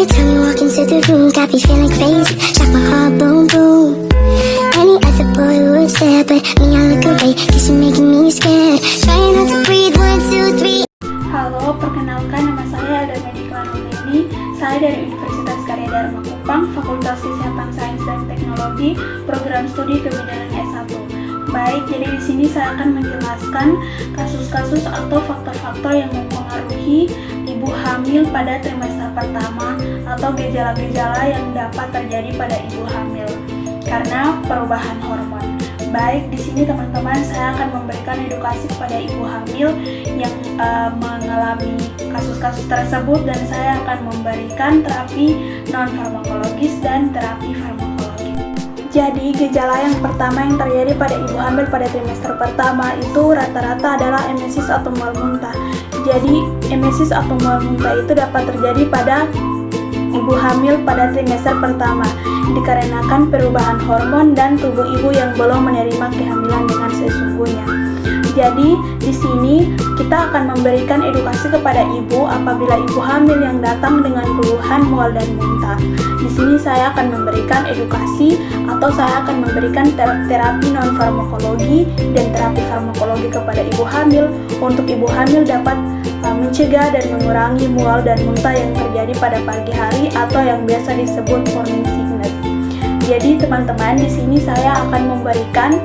Every time you walk into the room, got me feeling crazy. Shot my heart, boom, boom. Any other boy would stare, but me, I look away, cause you're making me scared. Trying not to breathe, 1, 2, 3. Halo, perkenalkan nama saya Ada Medika Nurleni. Saya dari Universitas Karya Dharma Kupang, Fakultas Kesehatan Sains dan Teknologi, Program Studi Kebidanan S1. Baik, jadi di sini saya akan menjelaskan kasus-kasus atau faktor-faktor yang mempengaruhi ibu hamil pada trimester pertama atau gejala-gejala yang dapat terjadi pada ibu hamil karena perubahan hormon. Baik, di sini teman-teman saya akan memberikan edukasi kepada ibu hamil yang mengalami kasus-kasus tersebut, dan saya akan memberikan terapi non-farmakologis dan terapi farmakologis. Jadi, gejala yang pertama yang terjadi pada ibu hamil pada trimester pertama itu rata-rata adalah emesis atau mual muntah. Jadi, emesis atau mual muntah itu dapat terjadi pada ibu hamil pada trimester pertama dikarenakan perubahan hormon dan tubuh ibu yang belum menerima kehamilan dengan sesungguhnya. Jadi di sini kita akan memberikan edukasi kepada ibu apabila ibu hamil yang datang dengan keluhan mual dan muntah. Di sini saya akan memberikan edukasi atau saya akan memberikan terapi non farmakologi dan terapi farmakologi kepada ibu hamil untuk ibu hamil dapat mencegah dan mengurangi mual dan muntah yang terjadi pada pagi hari atau yang biasa disebut morning sickness. Jadi teman-teman, di sini saya akan memberikan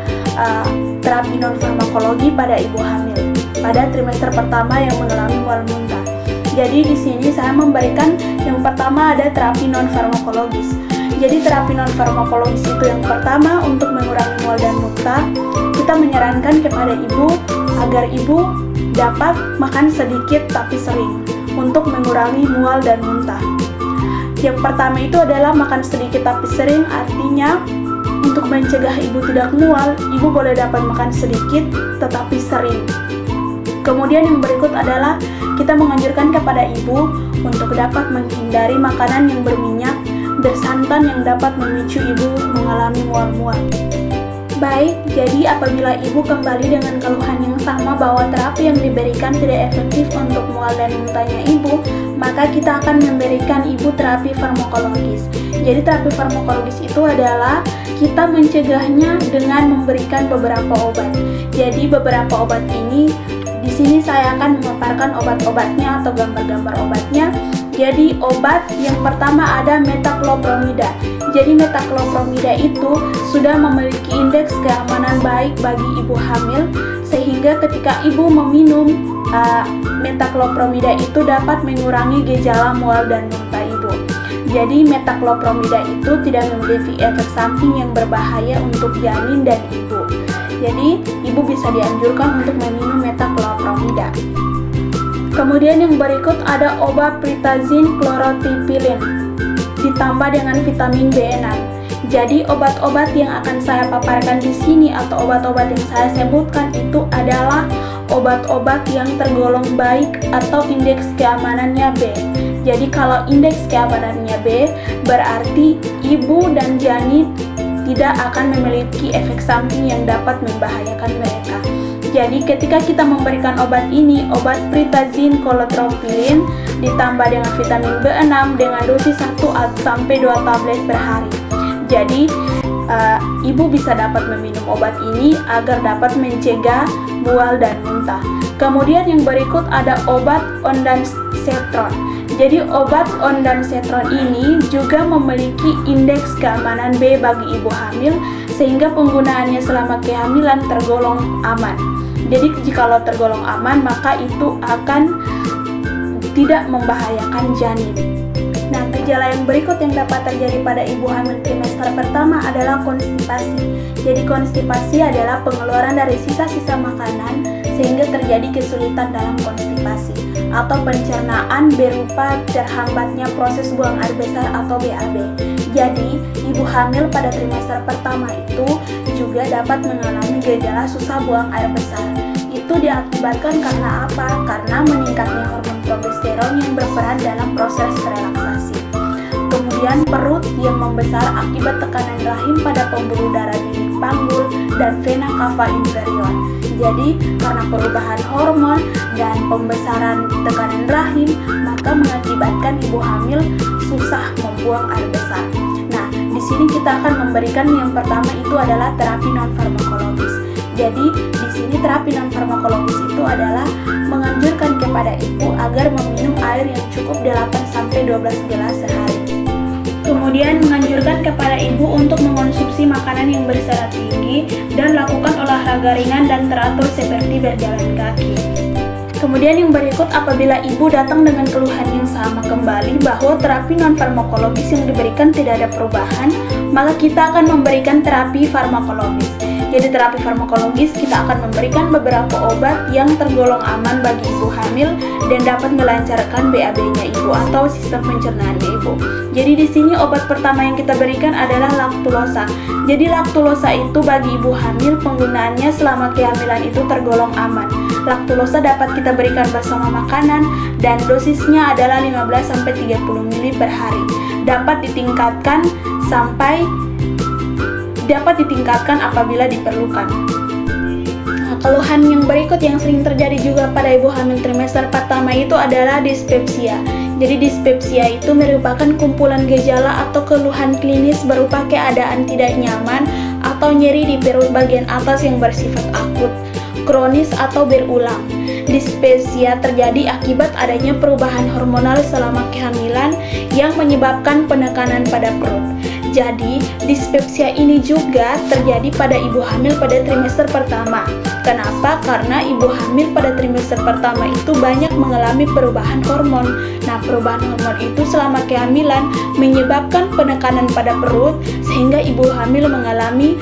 terapi non farmakologi pada ibu hamil pada trimester pertama yang mengalami mual muntah. Jadi di sini saya memberikan yang pertama ada terapi non farmakologis. Jadi terapi non farmakologis itu yang pertama untuk mengurangi mual dan muntah, kita menyarankan kepada ibu agar ibu dapat makan sedikit tapi sering untuk mengurangi mual dan muntah. Yang pertama itu adalah makan sedikit tapi sering, artinya untuk mencegah ibu tidak mual, ibu boleh dapat makan sedikit tetapi sering. Kemudian yang berikut adalah kita menganjurkan kepada ibu untuk dapat menghindari makanan yang berminyak, bersantan yang dapat memicu ibu mengalami mual-mual. Baik, jadi apabila ibu kembali dengan keluhan yang sama bahwa terapi yang diberikan tidak efektif untuk mual dan muntahnya ibu, maka kita akan memberikan ibu terapi farmakologis. Jadi terapi farmakologis itu adalah kita mencegahnya dengan memberikan beberapa obat. Jadi beberapa obat ini di sini saya akan memaparkan obat-obatnya atau gambar-gambar obatnya. Jadi obat yang pertama ada metaclopromida. Jadi metaclopromida itu sudah memiliki indeks keamanan baik bagi ibu hamil, sehingga ketika ibu meminum metaclopromida itu dapat mengurangi gejala mual dan muntah ibu. Jadi metaclopromida itu tidak memiliki efek samping yang berbahaya untuk janin dan ibu. Jadi ibu bisa dianjurkan untuk meminum metaclopromida. Kemudian yang berikut ada obat Pritazin Chlorotipilin ditambah dengan vitamin B6. Jadi obat-obat yang akan saya paparkan di sini atau obat-obat yang saya sebutkan itu adalah obat-obat yang tergolong baik atau indeks keamanannya B. Jadi kalau indeks keamanannya B berarti ibu dan janin tidak akan memiliki efek samping yang dapat membahayakan mereka. Jadi ketika kita memberikan obat ini, obat Pritazin Chlorotipilin ditambah dengan vitamin B6 dengan dosis 1 sampai 2 tablet per hari. Jadi ibu bisa dapat meminum obat ini agar dapat mencegah mual dan muntah. Kemudian yang berikut ada obat ondansetron. Jadi obat ondansetron ini juga memiliki indeks keamanan B bagi ibu hamil, sehingga penggunaannya selama kehamilan tergolong aman. Jadi jikalau tergolong aman, maka itu akan tidak membahayakan janin. Nah, gejala yang berikut yang dapat terjadi pada ibu hamil trimester pertama adalah konstipasi. Jadi konstipasi adalah pengeluaran dari sisa-sisa makanan sehingga terjadi kesulitan dalam konstipasi atau pencernaan berupa terhambatnya proses buang air besar atau BAB. Jadi, ibu hamil pada trimester pertama itu juga dapat mengalami gejala susah buang air besar. Itu diakibatkan karena apa? Karena meningkatnya hormon progesteron yang berperan dalam proses relaksasi. Kemudian perut yang membesar akibat tekanan rahim pada pembuluh darah bilik panggul dan vena cava inferior. Jadi, karena perubahan hormon dan pembesaran tekanan rahim, maka mengakibatkan ibu hamil susah membuang air besar. Nah, di sini kita akan memberikan yang pertama itu adalah terapi non-farmakologis. Jadi, di sini terapi non-farmakologis itu adalah menganjurkan kepada ibu agar meminum air yang cukup 8-12 gelas sehari. Kemudian menganjurkan kepada ibu untuk mengonsumsi makanan yang berserat tinggi dan lakukan olahraga ringan dan teratur seperti berjalan kaki. Kemudian yang berikut, apabila ibu datang dengan keluhan yang sama kembali bahwa terapi non-farmakologis yang diberikan tidak ada perubahan, maka kita akan memberikan terapi farmakologis. Jadi terapi farmakologis kita akan memberikan beberapa obat yang tergolong aman bagi ibu hamil dan dapat melancarkan BAB-nya ibu atau sistem pencernaannya ibu. Jadi di sini obat pertama yang kita berikan adalah laktulosa. Jadi laktulosa itu bagi ibu hamil penggunaannya selama kehamilan itu tergolong aman. Laktulosa dapat kita berikan bersama makanan dan dosisnya adalah 15-30 ml per hari. Dapat ditingkatkan apabila diperlukan. Nah, keluhan yang berikut yang sering terjadi juga pada ibu hamil trimester pertama itu adalah dispepsia. Jadi dispepsia itu merupakan kumpulan gejala atau keluhan klinis berupa keadaan tidak nyaman atau nyeri di perut bagian atas yang bersifat akut, kronis atau berulang. Dispepsia terjadi akibat adanya perubahan hormonal selama kehamilan yang menyebabkan penekanan pada perut. Jadi, dispepsia ini juga terjadi pada ibu hamil pada trimester pertama. Kenapa? Karena ibu hamil pada trimester pertama itu banyak mengalami perubahan hormon. Nah, perubahan hormon itu selama kehamilan menyebabkan penekanan pada perut sehingga ibu hamil mengalami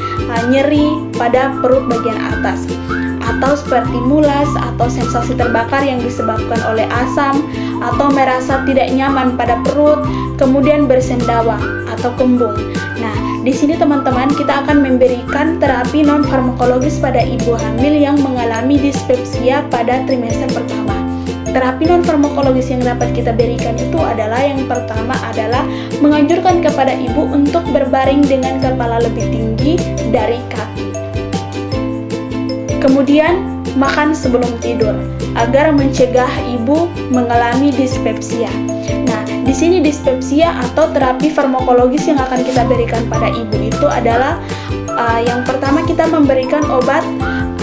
nyeri pada perut bagian atas, atau seperti mulas atau sensasi terbakar yang disebabkan oleh asam, atau merasa tidak nyaman pada perut, kemudian bersendawa atau kembung. Nah, di sini teman-teman kita akan memberikan terapi non-farmakologis pada ibu hamil yang mengalami dispepsia pada trimester pertama. Terapi non-farmakologis yang dapat kita berikan itu adalah yang pertama adalah menganjurkan kepada ibu untuk berbaring dengan kepala lebih tinggi dari kaki. Kemudian makan sebelum tidur agar mencegah ibu mengalami dispepsia. Nah, di sini dispepsia atau terapi farmakologis yang akan kita berikan pada ibu itu adalah yang pertama kita memberikan obat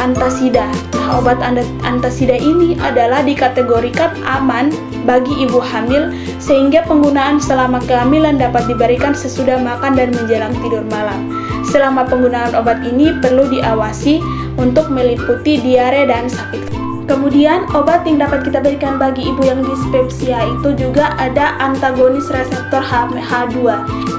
antasida. Nah, obat antasida ini adalah dikategorikan aman bagi ibu hamil sehingga penggunaan selama kehamilan dapat diberikan sesudah makan dan menjelang tidur malam. Selama penggunaan obat ini perlu diawasi untuk meliputi diare dan sakit. Kemudian obat yang dapat kita berikan bagi ibu yang dispepsia itu juga ada antagonis reseptor H2.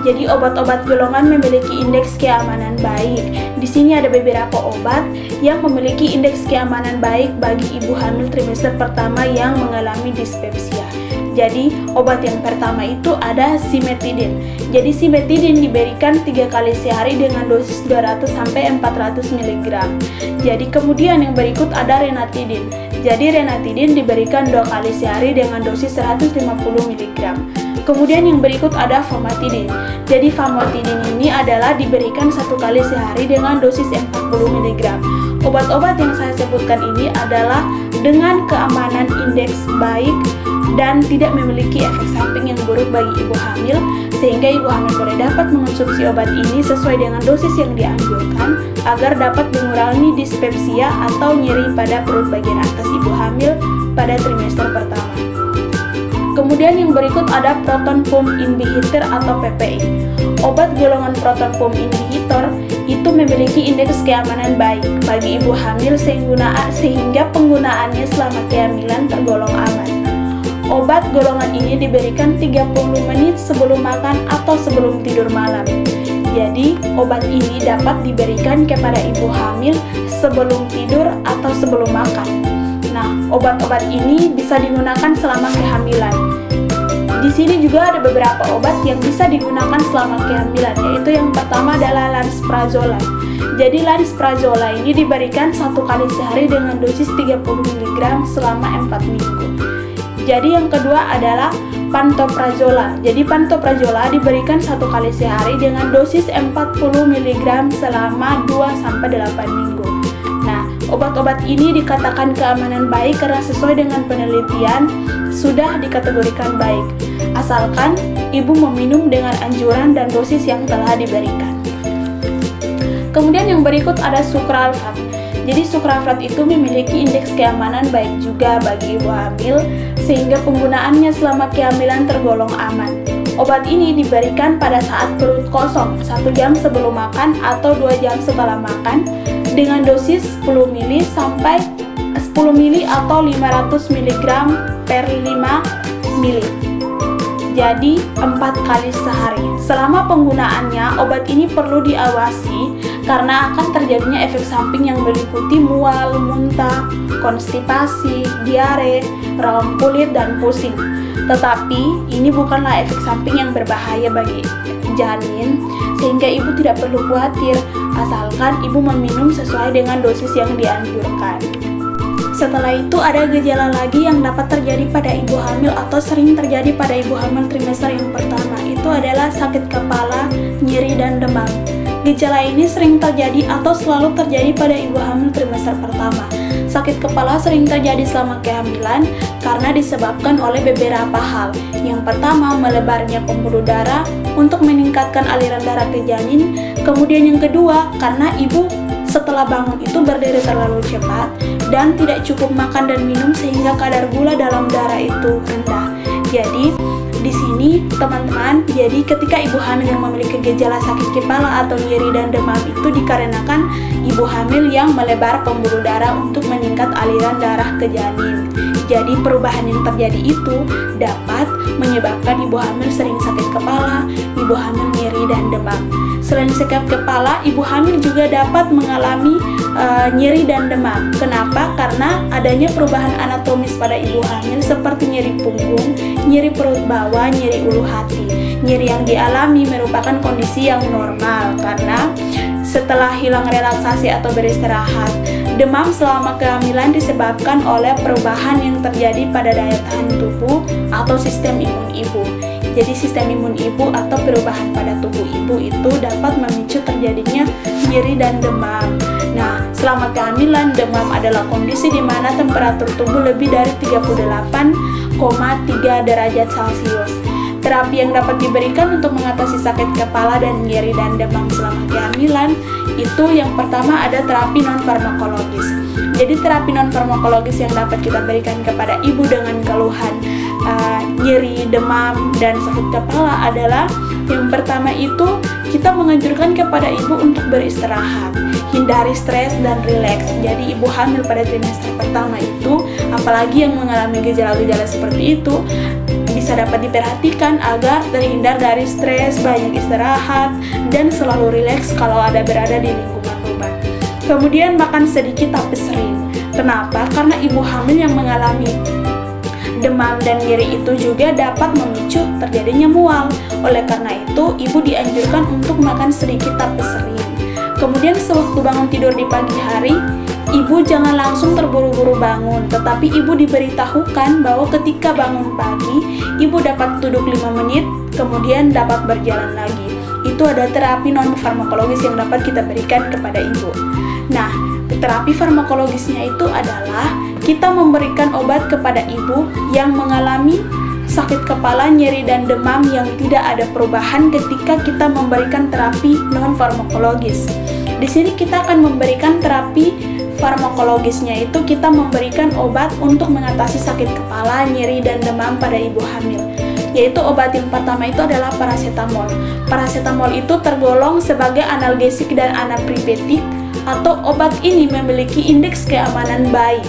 Jadi obat-obat golongan memiliki indeks keamanan baik. Di sini ada beberapa obat yang memiliki indeks keamanan baik bagi ibu hamil trimester pertama yang mengalami dispepsia. Jadi obat yang pertama itu ada simetidin. Jadi simetidin diberikan 3 kali sehari dengan dosis 200-400 mg. Jadi kemudian yang berikut ada renatidin. Jadi renatidin diberikan 2 kali sehari dengan dosis 150 mg. Kemudian yang berikut ada famotidin. Jadi famotidin ini adalah diberikan 1 kali sehari dengan dosis 40 mg. Obat-obat yang saya sebutkan ini adalah dengan keamanan indeks baik dan tidak memiliki efek samping yang buruk bagi ibu hamil, sehingga ibu hamil boleh dapat mengonsumsi obat ini sesuai dengan dosis yang dianjurkan agar dapat mengurangi dispepsia atau nyeri pada perut bagian atas ibu hamil pada trimester pertama. Kemudian yang berikut ada proton pump inhibitor atau PPI. Obat golongan proton pump inhibitor itu memiliki indeks keamanan baik bagi ibu hamil sehingga penggunaannya selama kehamilan tergolong aman. Obat golongan ini diberikan 30 menit sebelum makan atau sebelum tidur malam. Jadi, obat ini dapat diberikan kepada ibu hamil sebelum tidur atau sebelum makan. Nah, obat-obat ini bisa digunakan selama kehamilan. Di sini juga ada beberapa obat yang bisa digunakan selama kehamilan, yaitu yang pertama adalah lansprazola. Jadi lansprazola ini diberikan 1 kali sehari dengan dosis 30 mg selama 4 minggu. Jadi yang kedua adalah pantoprazzola. Jadi pantoprazzola diberikan 1 kali sehari dengan dosis 40 mg selama 2-8 minggu. Nah, Obat-obat ini dikatakan keamanan baik karena sesuai dengan penelitian sudah dikategorikan baik, asalkan ibu meminum dengan anjuran dan dosis yang telah diberikan. Kemudian yang berikut ada sukralfat. Jadi sukralfat itu memiliki indeks keamanan baik juga bagi ibu hamil, sehingga penggunaannya selama kehamilan tergolong aman. Obat ini diberikan pada saat perut kosong, 1 jam sebelum makan atau 2 jam setelah makan, dengan dosis 10 ml sampai 10 ml atau 500 mg per 5 ml. Jadi 4 kali sehari. Selama penggunaannya, obat ini perlu diawasi karena akan terjadinya efek samping yang meliputi mual, muntah, konstipasi, diare, raung kulit, dan pusing. Tetapi ini bukanlah efek samping yang berbahaya bagi janin, sehingga ibu tidak perlu khawatir asalkan ibu meminum sesuai dengan dosis yang dianjurkan. Setelah itu ada gejala lagi yang dapat terjadi pada ibu hamil atau sering terjadi pada ibu hamil trimester yang pertama, itu adalah sakit kepala, nyeri, dan demam. Gejala ini sering terjadi atau selalu terjadi pada ibu hamil trimester pertama. Sakit kepala sering terjadi selama kehamilan karena disebabkan oleh beberapa hal. Yang pertama, melebarnya pembuluh darah untuk meningkatkan aliran darah ke janin. Kemudian yang kedua, karena ibu setelah bangun itu berdiri terlalu cepat dan tidak cukup makan dan minum sehingga kadar gula dalam darah itu rendah. Jadi di sini teman-teman, jadi ketika ibu hamil yang memiliki gejala sakit kepala atau nyeri dan demam itu dikarenakan ibu hamil yang melebar pembuluh darah untuk meningkat aliran darah ke janin. Jadi perubahan yang terjadi itu dapat menyebabkan ibu hamil sering sakit kepala, ibu hamil nyeri dan demam. Selain sakit kepala, ibu hamil juga dapat mengalami nyeri dan demam. Kenapa? Karena adanya perubahan anatomis pada ibu hamil seperti nyeri punggung, nyeri perut bawah, nyeri ulu hati. Nyeri yang dialami merupakan kondisi yang normal karena setelah hilang relaksasi atau beristirahat. Demam selama kehamilan disebabkan oleh perubahan yang terjadi pada daya tahan tubuh atau sistem imun ibu. Jadi sistem imun ibu atau perubahan pada tubuh ibu itu dapat memicu terjadinya nyeri dan demam. Nah, selama kehamilan, demam adalah kondisi di mana temperatur tubuh lebih dari 38,3 derajat Celcius. Terapi yang dapat diberikan untuk mengatasi sakit kepala dan nyeri dan demam selama kehamilan itu yang pertama ada terapi non-farmakologis. Jadi terapi non-farmakologis yang dapat kita berikan kepada ibu dengan keluhan nyeri, demam, dan sakit kepala adalah yang pertama itu kita menganjurkan kepada ibu untuk beristirahat, hindari stres dan rileks. Jadi ibu hamil pada trimester pertama itu, apalagi yang mengalami gejala-gejala seperti itu, bisa dapat diperhatikan agar terhindar dari stres, banyak istirahat, dan selalu rileks kalau ada berada di lingkungan rumah. Kemudian makan sedikit tapi sering. Kenapa? Karena ibu hamil yang mengalami demam dan nyeri itu juga dapat memicu terjadinya mual. Oleh karena itu, ibu dianjurkan untuk makan sedikit tapi sering. Kemudian sewaktu bangun tidur di pagi hari, ibu jangan langsung terburu-buru bangun, tetapi ibu diberitahukan bahwa ketika bangun pagi, ibu dapat duduk 5 menit, kemudian dapat berjalan lagi. Itu ada terapi non-farmakologis yang dapat kita berikan kepada ibu. Nah, terapi farmakologisnya itu adalah kita memberikan obat kepada ibu yang mengalami sakit kepala, nyeri, dan demam yang tidak ada perubahan ketika kita memberikan terapi non-farmakologis. Di sini kita akan memberikan terapi farmakologisnya itu kita memberikan obat untuk mengatasi sakit kepala, nyeri, dan demam pada ibu hamil. Yaitu obat yang pertama itu adalah paracetamol. Paracetamol itu tergolong sebagai analgesik dan antipiretik atau obat ini memiliki indeks keamanan baik.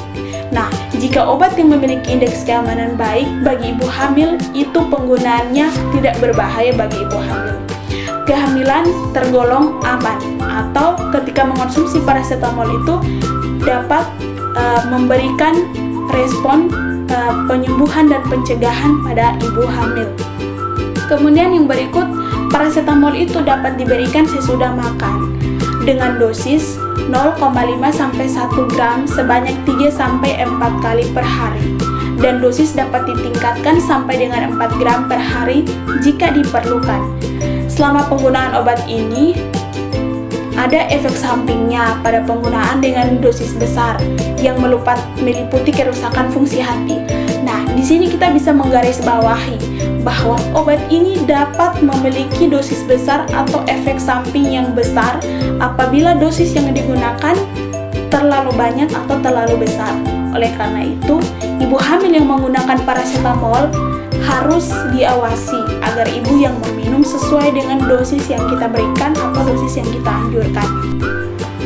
Nah, jika obat yang memiliki indeks keamanan baik bagi ibu hamil, itu penggunaannya tidak berbahaya bagi ibu hamil. Kehamilan tergolong aman, atau ketika mengonsumsi paracetamol itu dapat memberikan respon penyembuhan dan pencegahan pada ibu hamil. Kemudian yang berikut, paracetamol itu dapat diberikan sesudah makan dengan dosis 0,5 sampai 1 gram sebanyak 3 sampai 4 kali per hari, dan dosis dapat ditingkatkan sampai dengan 4 gram per hari jika diperlukan. Selama penggunaan obat ini, ada efek sampingnya pada penggunaan dengan dosis besar yang meliputi kerusakan fungsi hati. Nah, di sini kita bisa menggarisbawahi bahwa obat ini dapat memiliki dosis besar atau efek samping yang besar apabila dosis yang digunakan terlalu banyak atau terlalu besar. Oleh karena itu, ibu hamil yang menggunakan paracetamol harus diawasi agar ibu yang meminum sesuai dengan dosis yang kita berikan atau dosis yang kita anjurkan.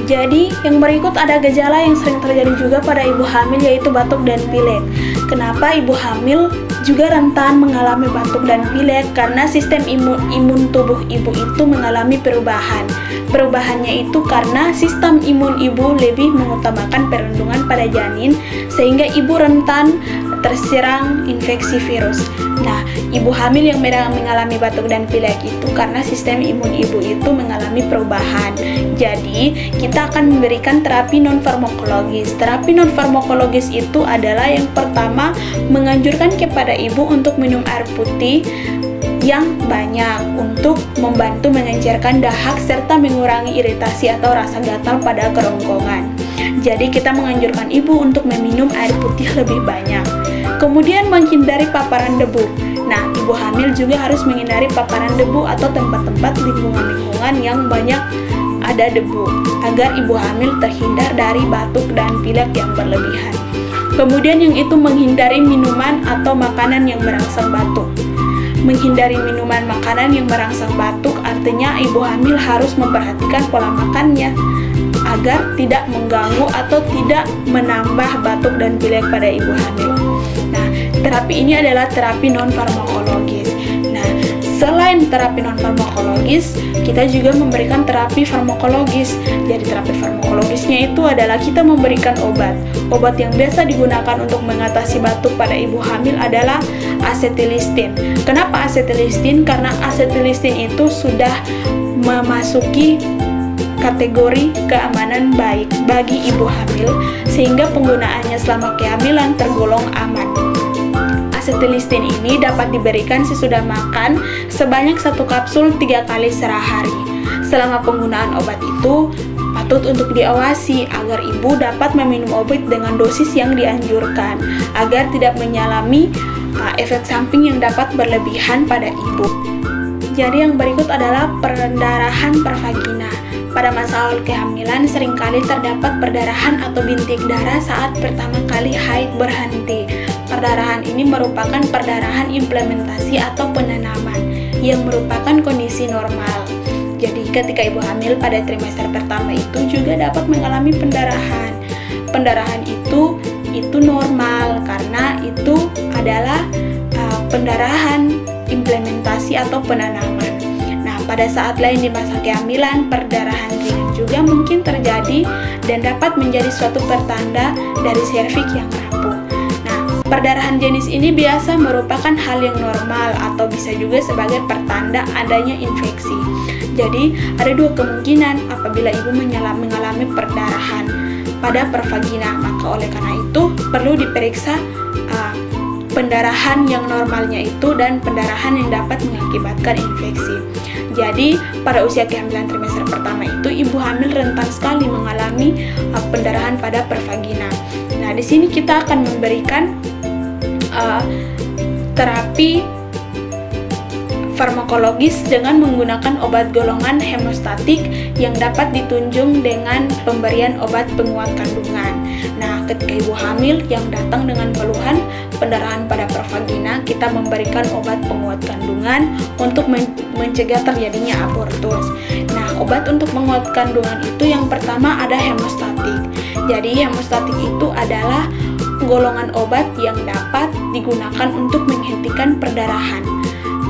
Jadi, yang berikut ada gejala yang sering terjadi juga pada ibu hamil, yaitu batuk dan pilek. Kenapa ibu hamil juga rentan mengalami batuk dan pilek? Karena sistem imun tubuh ibu itu mengalami perubahan. Perubahannya itu karena sistem imun ibu lebih mengutamakan perlindungan pada janin, sehingga ibu rentan terserang infeksi virus. Nah, ibu hamil yang mengalami batuk dan pilek itu karena sistem imun ibu itu mengalami perubahan. Jadi, kita akan memberikan terapi non-farmakologis. Terapi non-farmakologis itu adalah yang pertama menganjurkan kepada ibu untuk minum air putih yang banyak untuk membantu mengencerkan dahak serta mengurangi iritasi atau rasa gatal pada kerongkongan. Jadi kita menganjurkan ibu untuk meminum air putih lebih banyak. Kemudian menghindari paparan debu. Nah, ibu hamil juga harus menghindari paparan debu atau tempat-tempat lingkungan-lingkungan yang banyak ada debu agar ibu hamil terhindar dari batuk dan pilek yang berlebihan. Kemudian yang itu menghindari minuman atau makanan yang merangsang batuk. Menghindari minuman makanan yang merangsang batuk artinya ibu hamil harus memperhatikan pola makannya agar tidak mengganggu atau tidak menambah batuk dan pilek pada ibu hamil. Nah, terapi ini adalah terapi non-farmakologis. Nah, selain terapi non-farmakologis, kita juga memberikan terapi farmakologis. Jadi terapi farmakologisnya itu adalah kita memberikan obat. Obat yang biasa digunakan untuk mengatasi batuk pada ibu hamil adalah acetylcysteine. Kenapa acetylcysteine? Karena acetylcysteine itu sudah memasuki kategori keamanan baik bagi ibu hamil sehingga penggunaannya selama kehamilan tergolong aman. Acetylcysteine ini dapat diberikan sesudah makan sebanyak 1 kapsul 3 kali sehari. Selama penggunaan obat itu patut untuk diawasi agar ibu dapat meminum obat dengan dosis yang dianjurkan agar tidak mengalami efek samping yang dapat berlebihan pada ibu. Jadi yang berikut adalah perdarahan pervagina. Pada masa awal kehamilan seringkali terdapat perdarahan atau bintik darah saat pertama kali haid berhenti. Perdarahan ini merupakan perdarahan implementasi atau penanaman yang merupakan kondisi normal. Jadi ketika ibu hamil pada trimester pertama itu juga dapat mengalami pendarahan. Pendarahan itu normal karena itu adalah pendarahan implementasi atau penanaman. Nah, pada saat lain di masa kehamilan, perdarahan ringan juga mungkin terjadi dan dapat menjadi suatu pertanda dari serviks yang rapuh. Nah, perdarahan jenis ini biasa merupakan hal yang normal atau bisa juga sebagai pertanda adanya infeksi. Jadi, ada 2 kemungkinan apabila ibu mengalami perdarahan pada pervagina. Maka oleh karena itu, perlu diperiksa pendarahan yang normalnya itu dan pendarahan yang dapat mengakibatkan infeksi. Jadi, pada usia kehamilan trimester pertama itu ibu hamil rentan sekali mengalami pendarahan pada pervagina. Nah, di sini kita akan memberikan terapi farmakologis dengan menggunakan obat golongan hemostatik yang dapat ditunjung dengan pemberian obat penguat kandungan. Nah, ketika ibu hamil yang datang dengan keluhan pendarahan pada pervagina, kita memberikan obat penguat kandungan untuk mencegah terjadinya abortus. Nah, obat untuk penguat kandungan itu yang pertama ada hemostatik. Jadi, hemostatik itu adalah golongan obat yang dapat digunakan untuk menghentikan perdarahan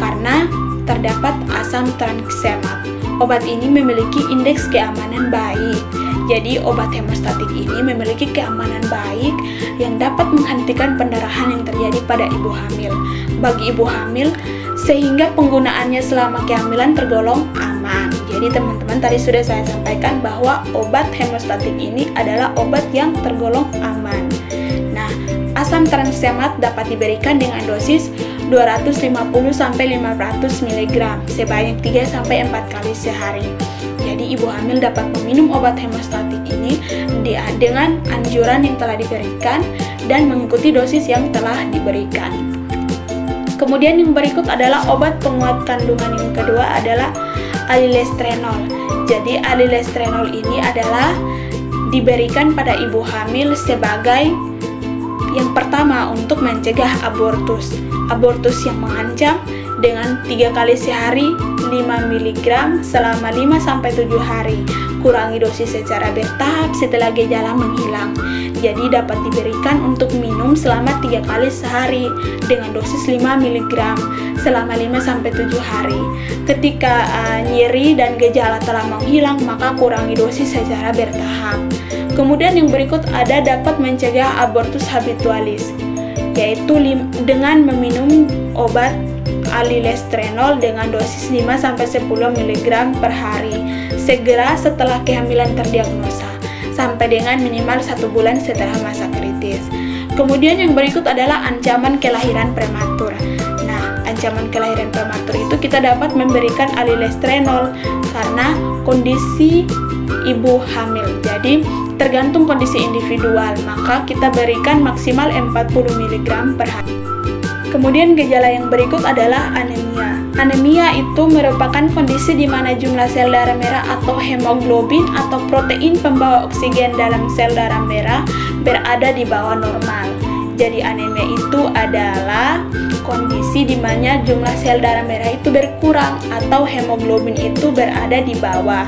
karena terdapat asam tranexamat. Obat ini memiliki indeks keamanan baik. Jadi obat hemostatik ini memiliki keamanan baik yang dapat menghentikan pendarahan yang terjadi pada ibu hamil. Bagi ibu hamil sehingga penggunaannya selama kehamilan tergolong aman. Jadi teman-teman tadi sudah saya sampaikan bahwa obat hemostatik ini adalah obat yang tergolong aman. Nah, asam tranexamat dapat diberikan dengan dosis 250-500 mg sebanyak 3-4 kali sehari. Jadi ibu hamil dapat meminum obat hemostatik ini dengan anjuran yang telah diberikan dan mengikuti dosis yang telah diberikan. Kemudian yang berikut adalah obat penguat kandungan yang kedua adalah alilestrenol. Jadi alilestrenol ini adalah diberikan pada ibu hamil sebagai yang pertama untuk mencegah abortus yang mengancam dengan 3 kali sehari 5 mg selama 5-7 hari. Kurangi dosis secara bertahap setelah gejala menghilang. Jadi dapat diberikan untuk minum selama 3 kali sehari dengan dosis 5 mg selama 5-7 hari. Ketika nyeri dan gejala telah menghilang, maka kurangi dosis secara bertahap. Kemudian yang berikut ada dapat mencegah abortus habitualis, yaitu dengan meminum obat alilestrenol dengan dosis 5-10 mg per hari segera setelah kehamilan terdiagnosa sampai dengan minimal 1 bulan setelah masa kritis. Kemudian yang berikut adalah ancaman kelahiran prematur. Nah, ancaman kelahiran prematur itu kita dapat memberikan alilestrenol karena kondisi ibu hamil. Jadi tergantung kondisi individual, maka kita berikan maksimal 40 mg per hari. Kemudian gejala yang berikut adalah anemia. Anemia itu merupakan kondisi di mana jumlah sel darah merah atau hemoglobin atau protein pembawa oksigen dalam sel darah merah berada di bawah normal. Jadi anemia itu adalah kondisi di mana jumlah sel darah merah itu berkurang atau hemoglobin itu berada di bawah.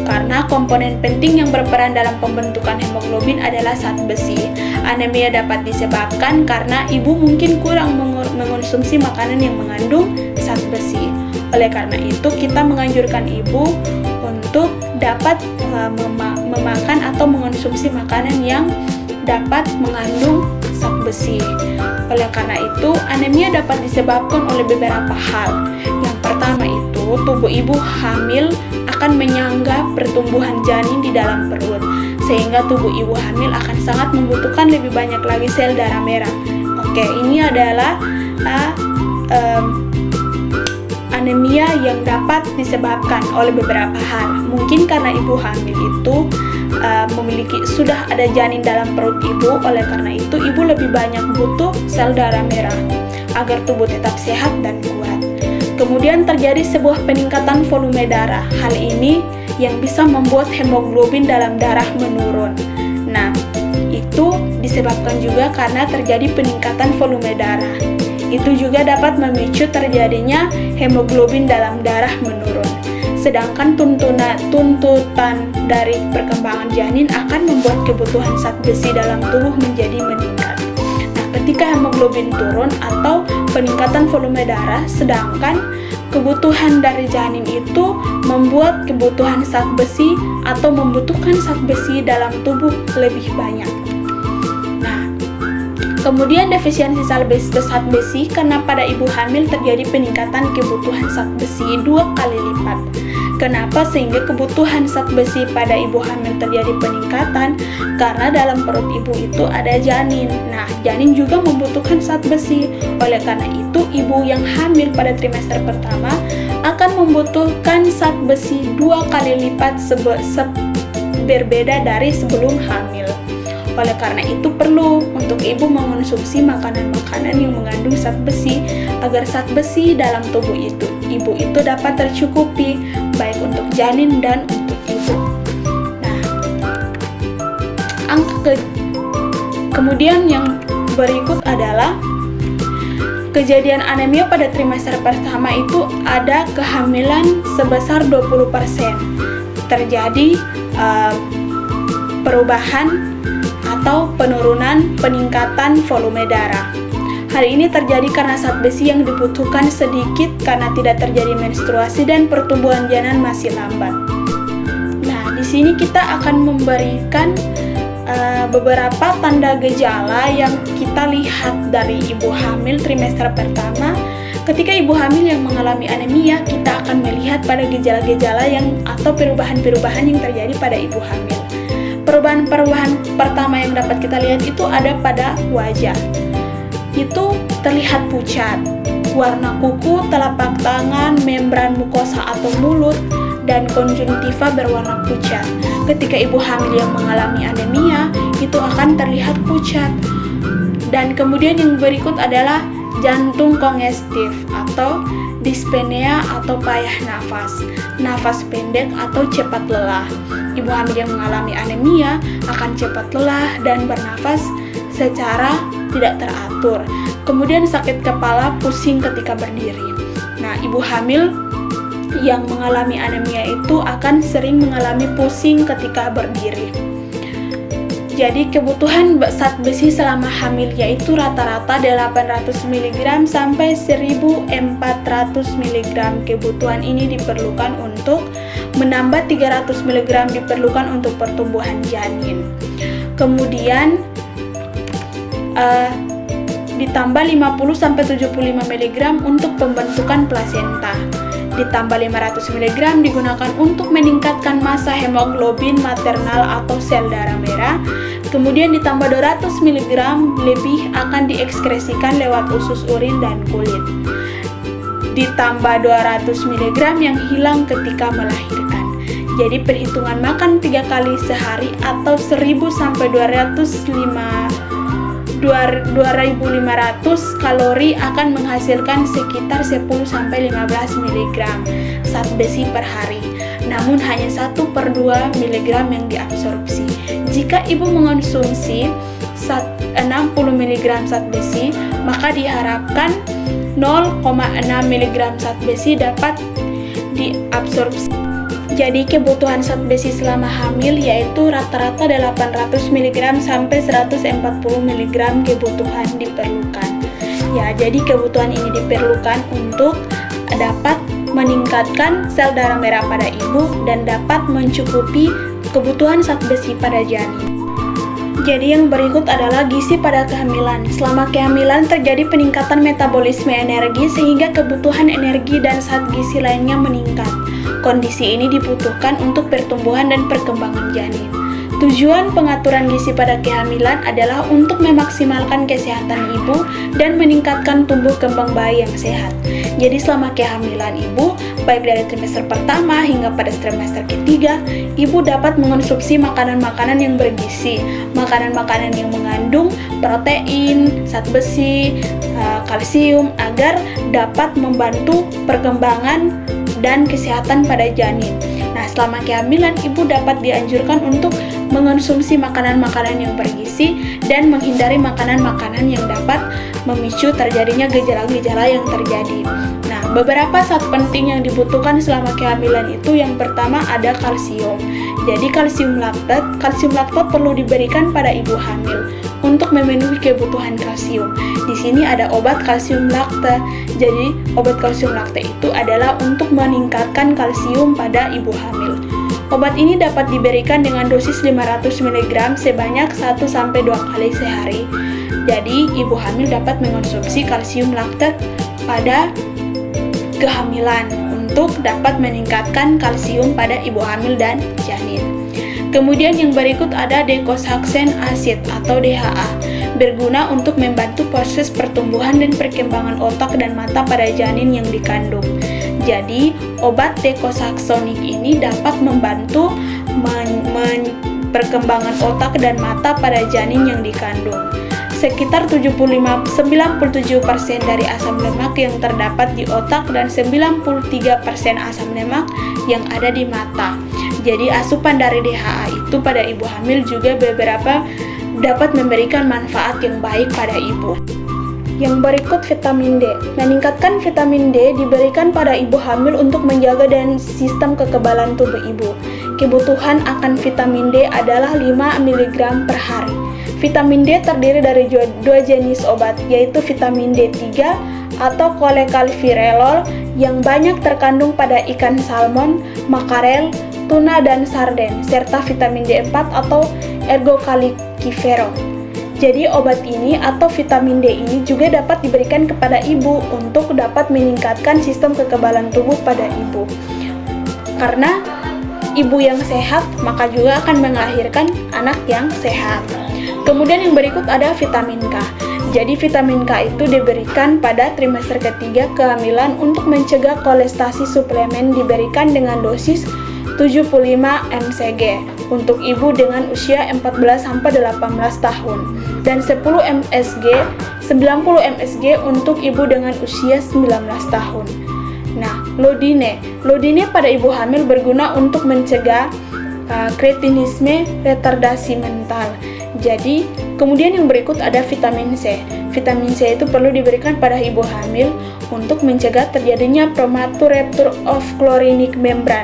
Karena komponen penting yang berperan dalam pembentukan hemoglobin adalah zat besi. Anemia dapat disebabkan karena ibu mungkin kurang mengonsumsi makanan yang mengandung zat besi. Oleh karena itu, kita menganjurkan ibu untuk dapat memakan atau mengonsumsi makanan yang dapat mengandung zat besi. Oleh karena itu, anemia dapat disebabkan oleh beberapa hal. Yang pertama itu, tubuh ibu hamil akan menyangga pertumbuhan janin di dalam perut, sehingga tubuh ibu hamil akan sangat membutuhkan lebih banyak lagi sel darah merah. Oke, ini adalah anemia yang dapat disebabkan oleh beberapa hal. Mungkin karena ibu hamil itu sudah ada janin dalam perut ibu, oleh karena itu ibu lebih banyak butuh sel darah merah agar tubuh tetap sehat dan kuat. Kemudian terjadi sebuah peningkatan volume darah. Hal ini yang bisa membuat hemoglobin dalam darah menurun. Nah, itu disebabkan juga karena terjadi peningkatan volume darah. Itu juga dapat memicu terjadinya hemoglobin dalam darah menurun. Sedangkan tuntutan dari perkembangan janin akan membuat kebutuhan zat besi dalam tubuh menjadi meningkat. Nah, ketika hemoglobin turun atau peningkatan volume darah, sedangkan kebutuhan dari janin itu membuat kebutuhan zat besi atau membutuhkan zat besi dalam tubuh lebih banyak. Nah, kemudian defisiensi zat besi karena pada ibu hamil terjadi peningkatan kebutuhan zat besi 2 kali lipat. Kenapa? Sehingga kebutuhan zat besi pada ibu hamil terjadi peningkatan karena dalam perut ibu itu ada janin. Nah, janin juga membutuhkan zat besi. Oleh karena itu, ibu yang hamil pada trimester pertama akan membutuhkan zat besi 2 kali lipat berbeda dari sebelum hamil. Oleh karena itu perlu untuk ibu mengonsumsi makanan-makanan yang mengandung zat besi agar zat besi dalam tubuh ibu itu dapat tercukupi baik untuk janin dan untuk ibu. Nah, kemudian yang berikut adalah kejadian anemia pada trimester pertama itu ada kehamilan sebesar 20%. Terjadi perubahan atau penurunan peningkatan volume darah. Hal ini terjadi karena zat besi yang dibutuhkan sedikit karena tidak terjadi menstruasi dan pertumbuhan janin masih lambat. Nah, di sini kita akan memberikan beberapa tanda gejala yang kita lihat dari ibu hamil trimester pertama. Ketika ibu hamil yang mengalami anemia, kita akan melihat pada gejala-gejala atau perubahan-perubahan yang terjadi pada ibu hamil. Perubahan-perubahan pertama yang dapat kita lihat itu ada pada wajah. Itu terlihat pucat, warna kuku, telapak tangan, membran mukosa atau mulut, dan konjungtiva berwarna pucat. Ketika ibu hamil yang mengalami anemia, itu akan terlihat pucat. Dan kemudian yang berikut adalah jantung kongestif atau dyspnea atau payah nafas pendek atau cepat lelah. Ibu hamil yang mengalami anemia akan cepat lelah dan bernafas secara tidak teratur. Kemudian sakit kepala, pusing ketika berdiri. Nah, ibu hamil yang mengalami anemia itu akan sering mengalami pusing ketika berdiri. Jadi kebutuhan zat besi selama hamil yaitu rata-rata 800 mg sampai 1400 mg. Kebutuhan ini diperlukan untuk menambah 300 mg diperlukan untuk pertumbuhan janin. Kemudian ditambah 50 sampai 75 mg untuk pembentukan plasenta. Ditambah 500 mg digunakan untuk meningkatkan massa hemoglobin maternal atau sel darah merah. Kemudian ditambah 200 mg lebih akan diekskresikan lewat usus urin dan kulit. Ditambah 200 mg yang hilang ketika melahirkan. Jadi perhitungan makan 3 kali sehari atau 1000 sampai 2500 kalori akan menghasilkan sekitar 10 sampai 15 mg zat besi per hari. Namun hanya 1/2 mg yang diabsorpsi. Jika ibu mengonsumsi 60 mg zat besi, maka diharapkan 0,6 mg zat besi dapat diabsorpsi. Jadi kebutuhan zat besi selama hamil yaitu rata-rata 800 mg sampai 140 mg kebutuhan diperlukan. Ya, jadi kebutuhan ini diperlukan untuk dapat meningkatkan sel darah merah pada ibu dan dapat mencukupi kebutuhan zat besi pada janin. Jadi yang berikut adalah gizi pada kehamilan. Selama kehamilan terjadi peningkatan metabolisme energi sehingga kebutuhan energi dan zat gizi lainnya meningkat. Kondisi ini dibutuhkan untuk pertumbuhan dan perkembangan janin. Tujuan pengaturan gizi pada kehamilan adalah untuk memaksimalkan kesehatan ibu dan meningkatkan tumbuh kembang bayi yang sehat. Jadi selama kehamilan ibu, baik dari trimester pertama hingga pada trimester ketiga, ibu dapat mengonsumsi makanan-makanan yang bergizi, makanan-makanan yang mengandung protein, zat besi, kalsium agar dapat membantu perkembangan dan kesehatan pada janin. Nah, selama kehamilan ibu dapat dianjurkan untuk mengonsumsi makanan-makanan yang bergizi dan menghindari makanan-makanan yang dapat memicu terjadinya gejala-gejala yang terjadi. Nah, beberapa zat penting yang dibutuhkan selama kehamilan itu yang pertama ada kalsium. Jadi kalsium laktat perlu diberikan pada ibu hamil untuk memenuhi kebutuhan kalsium. Di sini ada obat kalsium lakte. Jadi obat kalsium lakte itu adalah untuk meningkatkan kalsium pada ibu hamil. Obat ini dapat diberikan dengan dosis 500 mg sebanyak 1-2 kali sehari. Jadi ibu hamil dapat mengonsumsi kalsium laktat pada kehamilan untuk dapat meningkatkan kalsium pada ibu hamil dan janin. Kemudian yang berikut ada decoxan acid atau DHA, berguna untuk membantu proses pertumbuhan dan perkembangan otak dan mata pada janin yang dikandung. Jadi, obat decoxasonic ini dapat membantu perkembangan otak dan mata pada janin yang dikandung. Sekitar 97% dari asam lemak yang terdapat di otak dan 93% asam lemak yang ada di mata. Jadi asupan dari DHA itu pada ibu hamil juga beberapa dapat memberikan manfaat yang baik pada ibu. Yang berikut vitamin D. Meningkatkan vitamin D diberikan pada ibu hamil untuk menjaga dan sistem kekebalan tubuh ibu. Kebutuhan akan vitamin D adalah 5 mg per hari. Vitamin D terdiri dari dua jenis obat, yaitu vitamin D3 atau cholecalciferol yang banyak terkandung pada ikan salmon, makarel, tuna, dan sarden, serta vitamin D4 atau ergocalciferol. Jadi obat ini atau vitamin D ini juga dapat diberikan kepada ibu untuk dapat meningkatkan sistem kekebalan tubuh pada ibu. Karena ibu yang sehat, maka juga akan melahirkan anak yang sehat. Kemudian yang berikut ada vitamin K. Jadi vitamin K itu diberikan pada trimester ketiga kehamilan untuk mencegah kolestasi. Suplemen diberikan dengan dosis 75 mcg untuk ibu dengan usia 14-18 tahun dan 10 msg 90 msg untuk ibu dengan usia 19 tahun. Nah, Lodine pada ibu hamil berguna untuk mencegah kretinisme retardasi mental. Jadi, kemudian yang berikut ada vitamin C. Vitamin C itu perlu diberikan pada ibu hamil untuk mencegah terjadinya prematur rupture of chlorinic membran.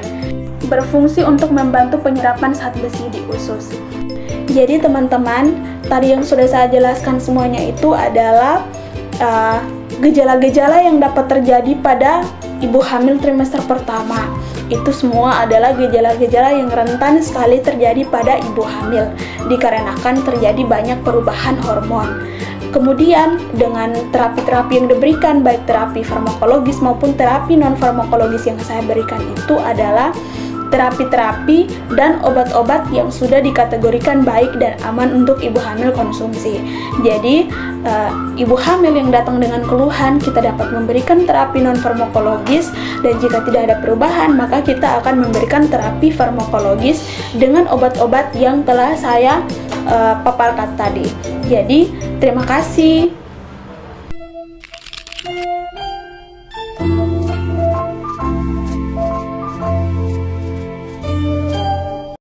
Berfungsi untuk membantu penyerapan zat besi di usus. Jadi teman-teman, tadi yang sudah saya jelaskan semuanya itu adalah gejala-gejala yang dapat terjadi pada ibu hamil trimester pertama. Itu semua adalah gejala-gejala yang rentan sekali terjadi pada ibu hamil, dikarenakan terjadi banyak perubahan hormon. Kemudian dengan terapi-terapi yang diberikan, baik terapi farmakologis maupun terapi non-farmakologis yang saya berikan itu adalah terapi-terapi dan obat-obat yang sudah dikategorikan baik dan aman untuk ibu hamil konsumsi. Jadi, ibu hamil yang datang dengan keluhan, kita dapat memberikan terapi non-farmakologis, dan jika tidak ada perubahan, maka kita akan memberikan terapi farmakologis dengan obat-obat yang telah saya paparkan tadi. Jadi, terima kasih.